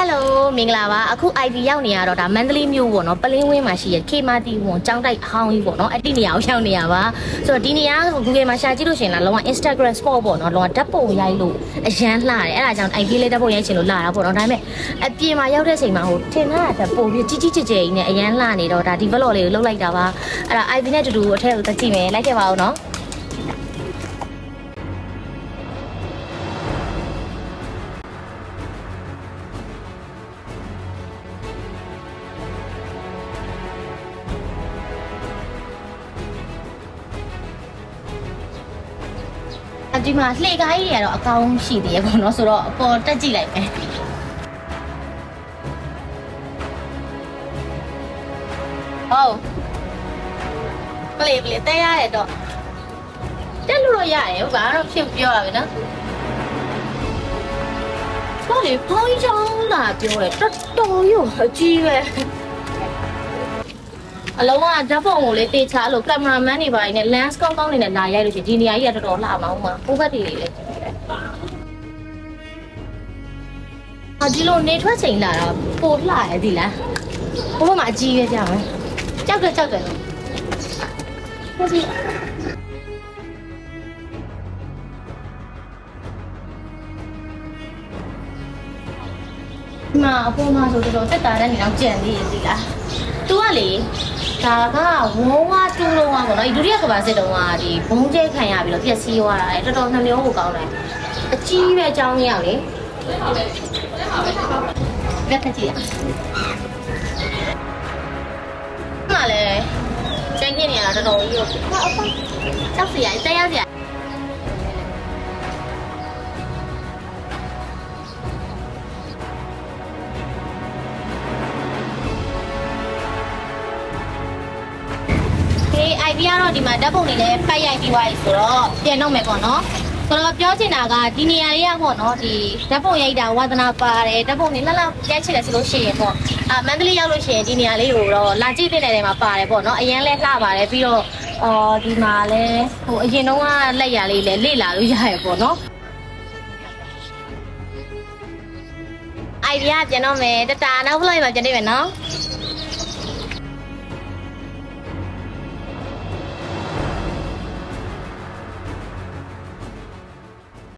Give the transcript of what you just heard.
Hello မင်္ဂလာပါအခု ID ရောက်နေရတော့ဒါမန္တလေးမြို့ပေါ့နော်ပလင်းဝင်းမှာရှိရခေမာတီဝန်ကျောင်းတိုက်အဟောင်းကြီးပေါ့နော်အဲ့ဒီနေရာကိုရောက်နေရပါဆိုတော့ဒီနေရာက Google မှာရှာကြည့်လို့ရှိရင်လားလောက Instagram spot ပေါ့နော်လောကဓာတ်ပုံရိုက်လို့အရန်လှတယ်အဲ့ဒါကြောင့် ID လေးဓာတ်ပုံရိုက်ချင်လို့လာတာပေါ့နော်ဒါပေမဲ့အပြင်မှာရောက်တဲ့ချိန်မှာဟိုထင်တာဓာတ်ပုံပြီးကြီးကြီးကျယ်ကျယ်ကြီးနဲ့အရန်လှနေတော့ဒါဒီ vlog လေးကိုလုပ်လိုက်တာပါအဲ့ဒါ ID နဲ့တူတူအထက်ကိုတက်ကြည့်မယ်လိုက်ခဲ့ပါဦးနော်ဒီမှာလှေကားကြီးတွေကတော့အကောင်းရှိသေးရပေါ့နော်ဆိုတော့အပေါ်တက်ကြည့်လိုက်မယ်ဟုတ်ပလေတဲရရတော့တက်လို့ရတယ်ဘာတော့ဖြစ်ပြောရမယ်နော်ဘာလဲဖောင်းချောင်းလာပြောတယ်တော်တော်ရောအကြီးပဲအလုံးကဓာတ်ပုံကိုလေးတေချာလို့ကင်မရာမန်တွေပါနေ lens ကောင်းကောင်းနေနဲ့လာရိုက်လို့ရှိရင်ဒီနေရာကြီးကတော်တော်လှမအောင်ပါဟိုဘက်တွေလေးဒီလိုနေထွက်ချိန်လာတော့ပိုလှရသည်လားဟိုဘက်မှာအကြီးပဲကြာမယ်ကြောက်တယ်ဟုတ်စီမအပေါ်မှာဆိုတော့တက်တာတဲ့နေတော့ကြံသေးရသည်လားသူကလေဒါကဝုန်းဝါတူလုံးဝပေါ့နော်ဒီဒုတိယကမ္ဘာစစ်တုန်းကဒီဘုံကျဲခံရပြီးတော့ပြက်စီးသွားတာလေတော်တော်နှမျိုးကိုကောင်းတယ်အကြီးပဲအကြောင်းကြီးအောင်လေဘယ်ခက်ကြည့်ရမှာလဲကျန်ခဲ့နေရတာတော်တော်ကြီးရောတောက်စီရတဲရစီရID ကတော့ဒီမှာဓာတ်ပုံတွေလည်းဖတ်ရိုက်ပြီးသွားပြီဆိုတော့ပြန်တော့မယ်ပေါ့နော်ဆိုတော့ပြောချင်တာကဒီနေရာလေးကပေါ့နော်ဒီဓာတ်ပုံရိုက်တာဝါသနာပါတယ်ဓာတ်ပုံတွေလှလှရိုက်ချင်တယ်ဆိုလို့ရှိရင်ပေါ့မန္တလေးရောက်လို့ရှိရင်ဒီနေရာလေးကိုတော့လာကြည့်တဲ့နေရာမှာပါတယ်ပေါ့နော်အရင်လဲလှပါတယ်ပြီးတော့ဒီမှာလဲဟိုအရင်တော့ကလက်ရလေးလဲလေ့လာလို့ရရပေါ့နော် idea ပြန်တော့မယ်တတာနောက် vlog မှာပြန်နေမယ်နော်